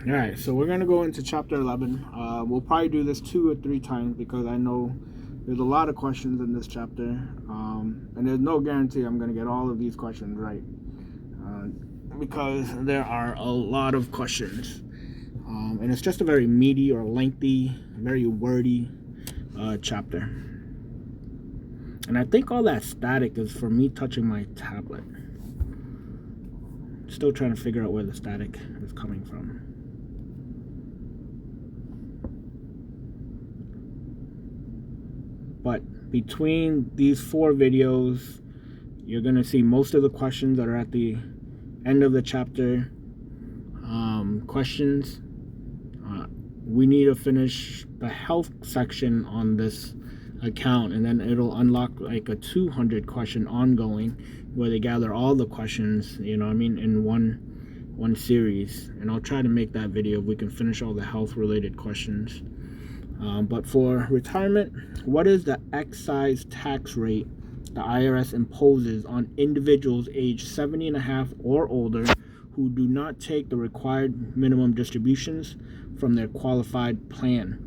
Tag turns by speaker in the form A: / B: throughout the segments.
A: All right, so we're gonna go into chapter 11. We'll probably do this 2 or 3 times because I know there's a lot of questions in this chapter, and there's no guarantee I'm gonna get all of these questions right, because there are a lot of questions, and it's just a very meaty or lengthy, very wordy chapter. And I think all that static is for me touching my tablet. Still trying to figure out where the static is coming from. But between these 4 videos, you're going to see most of the questions that are at the end of the chapter. Questions. We need to finish the health section on this account, and then it'll unlock like a 200 question ongoing where they gather all the questions, you know what I mean, in one series. And I'll try to make that video if we can finish all the health related questions. But for retirement, what is the excise tax rate the IRS imposes on individuals aged 70 and a half or older who do not take the required minimum distributions from their qualified plan?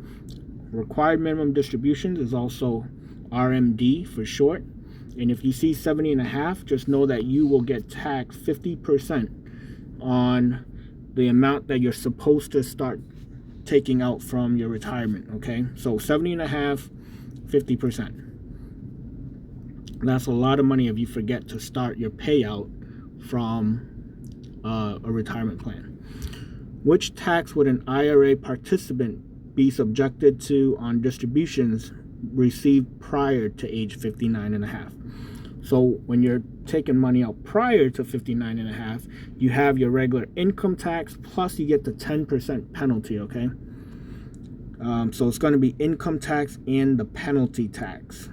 A: Required minimum distributions is also RMD for short. And if you see 70 and a half, just know that you will get taxed 50% on the amount that you're supposed to start taking out from your retirement. Okay, so 70 and a half, 50%. That's a lot of money if you forget to start your payout from a retirement plan. Which tax would an IRA participant be subjected to on distributions received prior to age 59 and a half? So when you're taking money out prior to 59 and a half, you have your regular income tax plus you get the 10% penalty, okay? So it's going to be income tax and the penalty tax.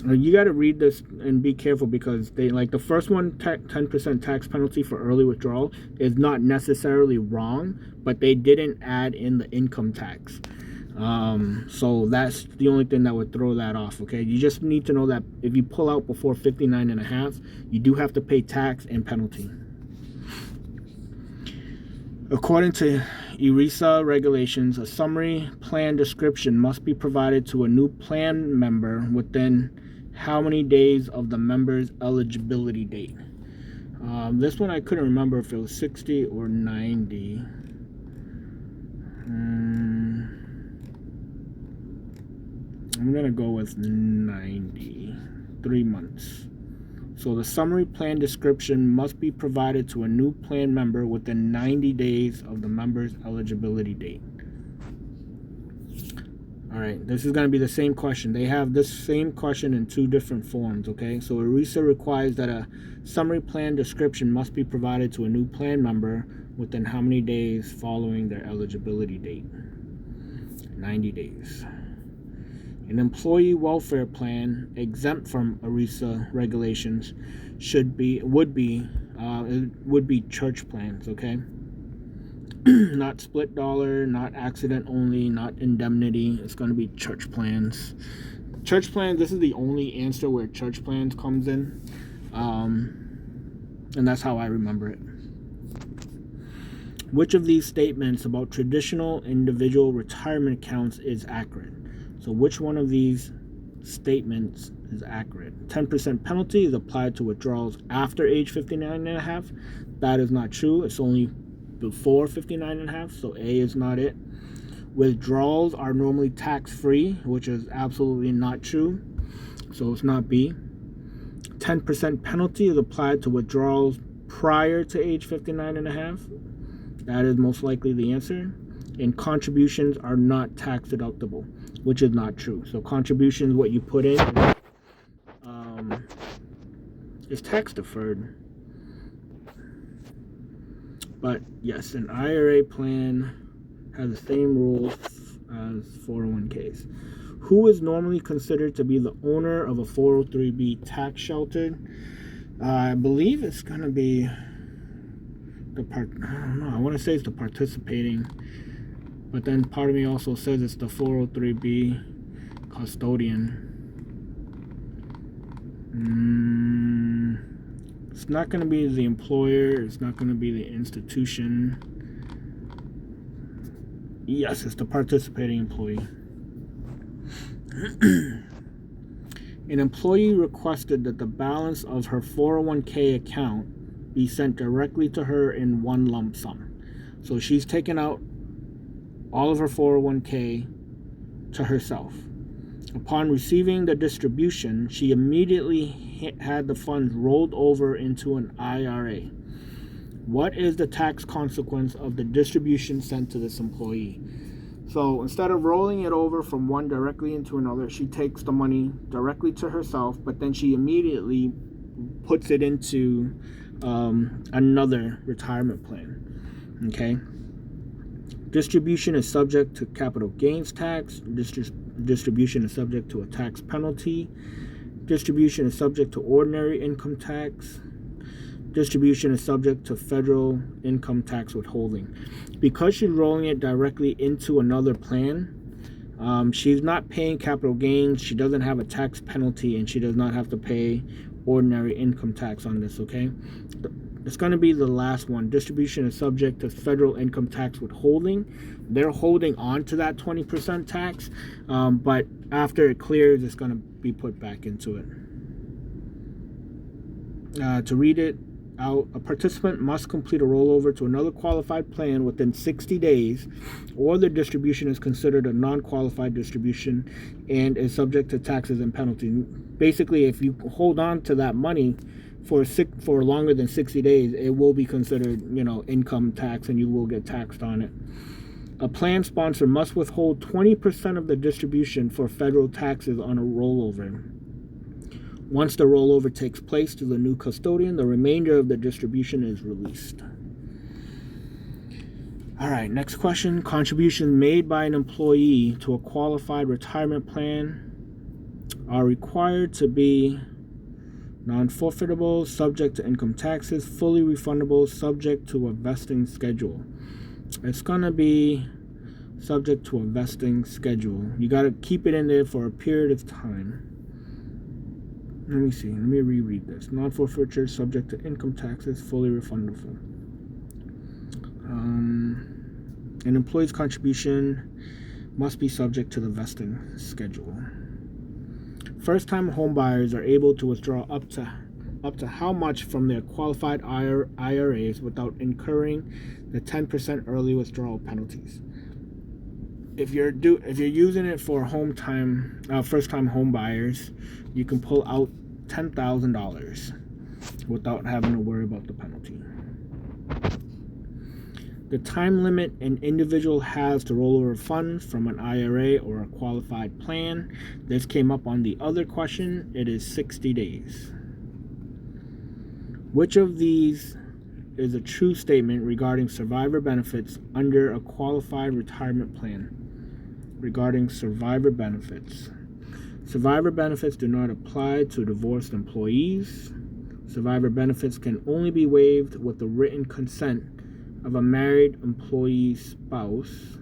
A: You got to read this and be careful because they like the first one, 10% tax penalty for early withdrawal is not necessarily wrong, but they didn't add in the income tax. So that's the only thing that would throw that off. Okay, you just need to know that if you pull out before 59 and a half, you do have to pay tax and penalty. According to ERISA regulations, a summary plan description must be provided to a new plan member within how many days of the member's eligibility date? This one I couldn't remember if it was 60 or 90. I'm going to go with 90, 3 months. So the summary plan description must be provided to a new plan member within 90 days of the member's eligibility date. All right, this is going to be the same question. They have this same question in 2 different forms, okay? So ERISA requires that a summary plan description must be provided to a new plan member within how many days following their eligibility date? 90 days. An employee welfare plan exempt from ERISA regulations would be church plans, okay? Not split dollar, not accident only, not indemnity. It's going to be church plans. Church plans, this is the only answer where church plans comes in. And that's how I remember it. Which of these statements about traditional individual retirement accounts is accurate? So which one of these statements is accurate? 10% penalty is applied to withdrawals after age 59 and a half. That is not true. It's only before 59 and a half, so A is not it. Withdrawals are normally tax-free, which is absolutely not true, so it's not B. 10% penalty is applied to withdrawals prior to age 59 and a half. That is most likely the answer. And contributions are not tax deductible, which is not true. So contributions, what you put in, is tax deferred. But yes, an IRA plan has the same rules as 401ks. Who is normally considered to be the owner of a 403b tax shelter? I believe it's going to be I don't know, I want to say it's the participating, but then part of me also says it's the 403b custodian. It's not going to be the employer. It's not going to be the institution. Yes, it's the participating employee. An employee requested that the balance of her 401k account be sent directly to her in one lump sum. So she's taken out all of her 401k to herself. Upon receiving the distribution, she immediately had the funds rolled over into an IRA. What is the tax consequence of the distribution sent to this employee? So instead of rolling it over from one directly into another, she takes the money directly to herself, but then she immediately puts it into another retirement plan. Okay? Distribution is subject to capital gains tax. Distribution is subject to a tax penalty. Distribution is subject to ordinary income tax. Distribution is subject to federal income tax withholding. Because she's rolling it directly into another plan, she's not paying capital gains, she doesn't have a tax penalty, and she does not have to pay ordinary income tax on this, okay? It's going to be the last one. Distribution is subject to federal income tax withholding. They're holding on to that 20% tax, but after it clears, it's going to be put back into it. To read it out, a participant must complete a rollover to another qualified plan within 60 days, or the distribution is considered a non-qualified distribution and is subject to taxes and penalties. Basically, if you hold on to that money for longer than 60 days, it will be considered, income tax, and you will get taxed on it. A plan sponsor must withhold 20% of the distribution for federal taxes on a rollover. Once the rollover takes place to the new custodian, the remainder of the distribution is released. All right, next question. Contributions made by an employee to a qualified retirement plan are required to be non-forfeitable, subject to income taxes, fully refundable, subject to a vesting schedule. It's going to be subject to a vesting schedule. You got to keep it in there for a period of time. Let me see. Let me reread this. Non-forfeiture, subject to income taxes, fully refundable. An employee's contribution must be subject to the vesting schedule. First-time home buyers are able to withdraw up to how much from their qualified IRAs without incurring the 10% early withdrawal penalties. If you're using it for first-time home buyers, you can pull out $10,000 without having to worry about the penalty. The time limit an individual has to roll over funds from an IRA or a qualified plan. This came up on the other question. It is 60 days. Which of these is a true statement regarding survivor benefits under a qualified retirement plan? Regarding survivor benefits. Survivor benefits do not apply to divorced employees. Survivor benefits can only be waived with the written consent of a married employee's spouse.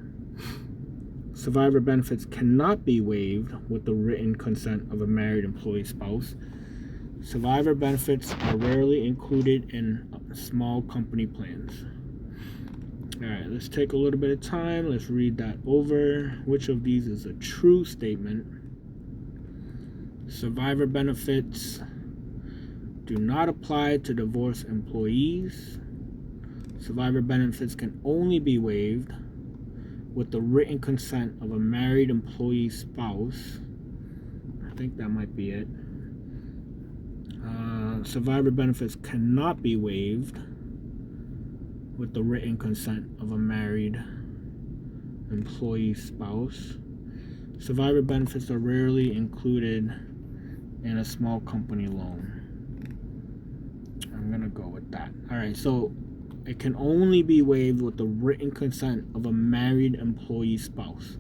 A: Survivor benefits cannot be waived with the written consent of a married employee's spouse. Survivor benefits are rarely included in small company plans. All right, let's take a little bit of time. Let's read that over. Which of these is a true statement? Survivor benefits do not apply to divorced employees. Survivor benefits can only be waived with the written consent of a married employee's spouse. I think that might be it. Survivor benefits cannot be waived with the written consent of a married employee's spouse. Survivor benefits are rarely included in a small company loan. I'm going to go with that. All right, so it can only be waived with the written consent of a married employee's spouse.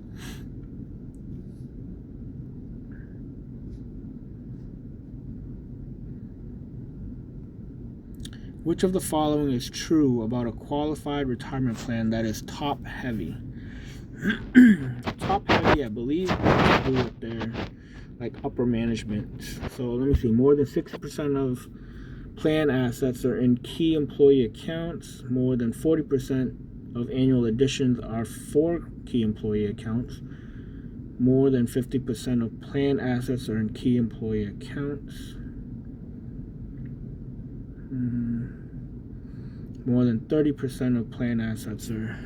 A: Which of the following is true about a qualified retirement plan that is top heavy? Top heavy, I believe, has to do with their upper management. So let me see. More than 60% of plan assets are in key employee accounts. More than 40% of annual additions are for key employee accounts. More than 50% of plan assets are in key employee accounts. More than 30% of plan assets are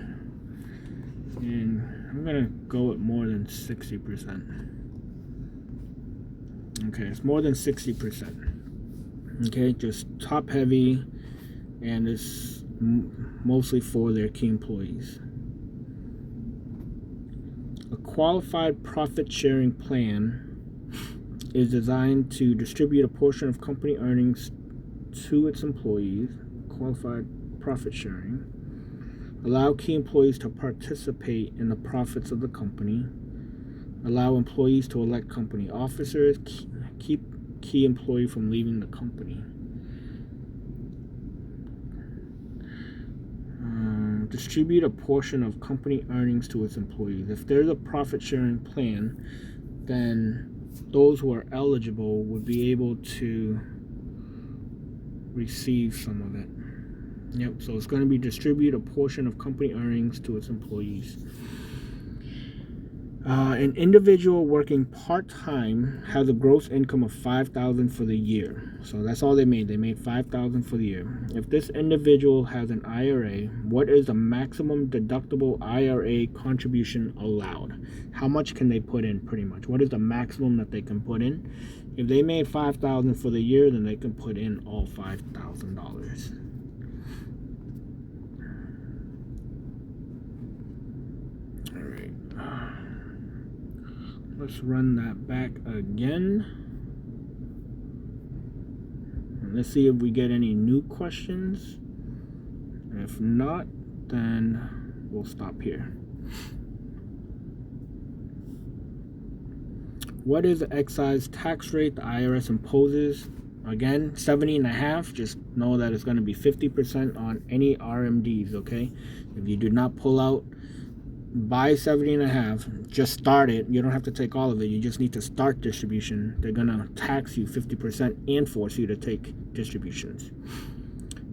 A: in, I'm going to go with more than 60%. Okay, it's more than 60%. Okay, just top heavy, and it's mostly for their key employees. A qualified profit sharing plan is designed to distribute a portion of company earnings to its employees. Qualified profit sharing allow key employees to participate in the profits of the company, allow employees to elect company officers, keep key employee from leaving the company. Distribute a portion of company earnings to its employees. If there's a profit sharing plan, then those who are eligible would be able to receive some of it. Yep, so it's going to be distribute a portion of company earnings to its employees. An individual working part-time has a gross income of $5,000 for the year. So that's all they made. They made $5,000 for the year. If this individual has an IRA, what is the maximum deductible IRA contribution allowed? How much can they put in, pretty much? What is the maximum that they can put in? If they made $5,000 for the year, then they can put in all $5,000. Let's run that back again. And let's see if we get any new questions. If not, then we'll stop here. What is the excise tax rate the IRS imposes? Again, 70.5. Just know that it's going to be 50% on any RMDs, okay? If you do not pull out by 70.5, just start it. You don't have to take all of it. You just need to start distribution. They're gonna tax you 50% and force you to take distributions.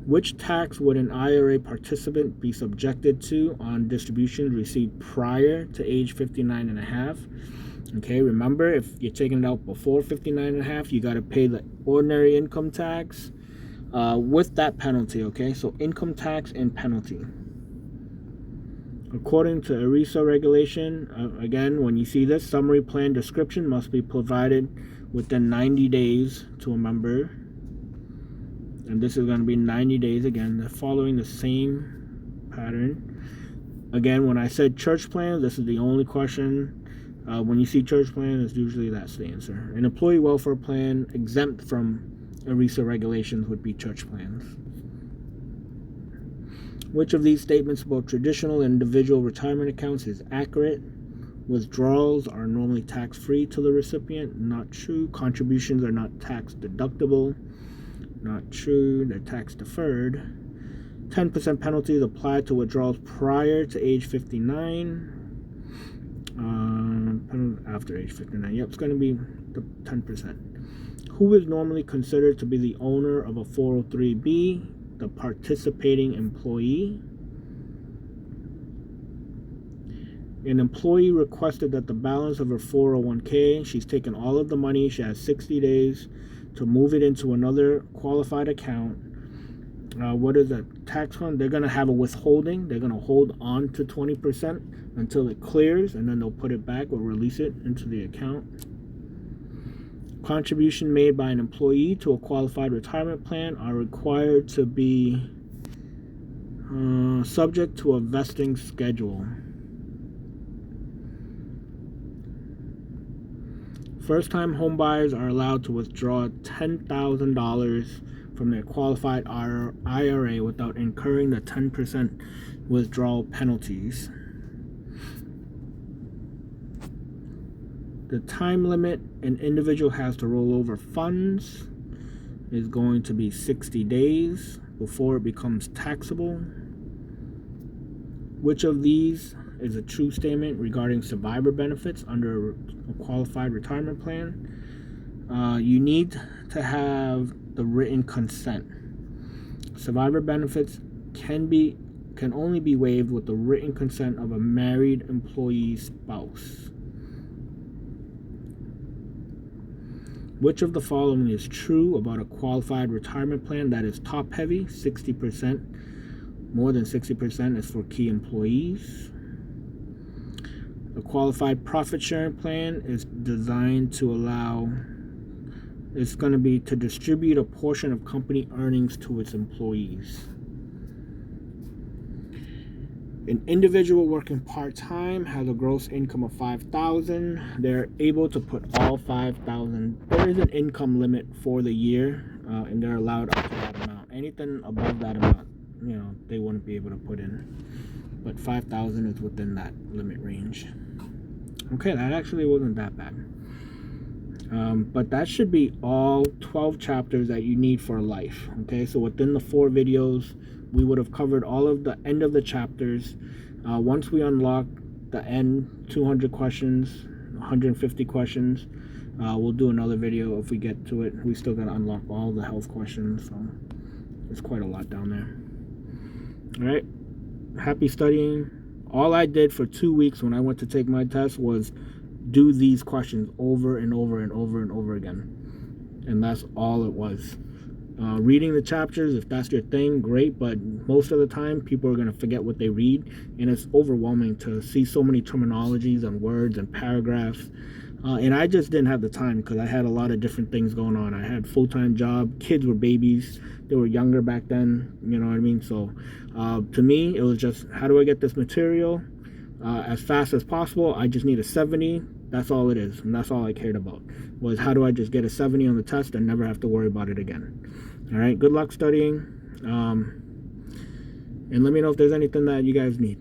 A: Which tax would an IRA participant be subjected to on distributions received prior to age 59.5? Okay, remember, if you're taking it out before 59.5, you got to pay the ordinary income tax with that penalty. Okay, so income tax and penalty. According to ERISA regulation, again, when you see this, summary plan description must be provided within 90 days to a member. And this is going to be 90 days again. They're following the same pattern. Again, when I said church plan, this is the only question. When you see church plan, it's usually that's the answer. An employee welfare plan exempt from ERISA regulations would be church plans. Which of these statements about traditional individual retirement accounts is accurate? Withdrawals are normally tax-free to the recipient. Not true. Contributions are not tax-deductible. Not true. They're tax-deferred. 10% penalties applied to withdrawals prior to age 59. After age 59. Yep, it's going to be the 10%. Who is normally considered to be the owner of a 403B? The participating employee. An employee requested that the balance of her 401k, she's taken all of the money, she has 60 days to move it into another qualified account. What is a tax fund? They're going to have a withholding. They're going to hold on to 20% until it clears, and then they'll put it back or release it into the account. Contribution made by an employee to a qualified retirement plan are required to be subject to a vesting schedule. First-time homebuyers are allowed to withdraw $10,000 from their qualified IRA without incurring the 10% withdrawal penalties. The time limit an individual has to roll over funds is going to be 60 days before it becomes taxable. Which of these is a true statement regarding survivor benefits under a qualified retirement plan? You need to have the written consent. Survivor benefits can only be waived with the written consent of a married employee's spouse. Which of the following is true about a qualified retirement plan that is top heavy, 60%? More than 60% is for key employees. A qualified profit sharing plan is designed to it's going to be to distribute a portion of company earnings to its employees. An individual working part-time has a gross income of $5,000. They're able to put all $5,000. There is an income limit for the year, and they're allowed up to that amount. Anything above that amount, they wouldn't be able to put in. But $5,000 is within that limit range. Okay, that actually wasn't that bad. But that should be all 12 chapters that you need for life. Okay, so within the 4 videos, we would have covered all of the end of the chapters. Once we unlock the end 200 questions, 150 questions, we'll do another video if we get to it. We still got to unlock all the health questions, so there's quite a lot down there. All right, happy studying. All I did for 2 weeks when I went to take my test was do these questions over and over and over and over again, and that's all it was. Reading the chapters, if that's your thing, great, but most of the time people are going to forget what they read, and it's overwhelming to see so many terminologies and words and paragraphs, and I just didn't have the time because I had a lot of different things going on. I had a full-time job, kids were babies, they were younger back then, you know what I mean? So to me, it was just, how do I get this material as fast as possible? I just need a 70. That's all it is, and that's all I cared about, was how do I just get a 70 on the test and never have to worry about it again. All right, good luck studying, and let me know if there's anything that you guys need.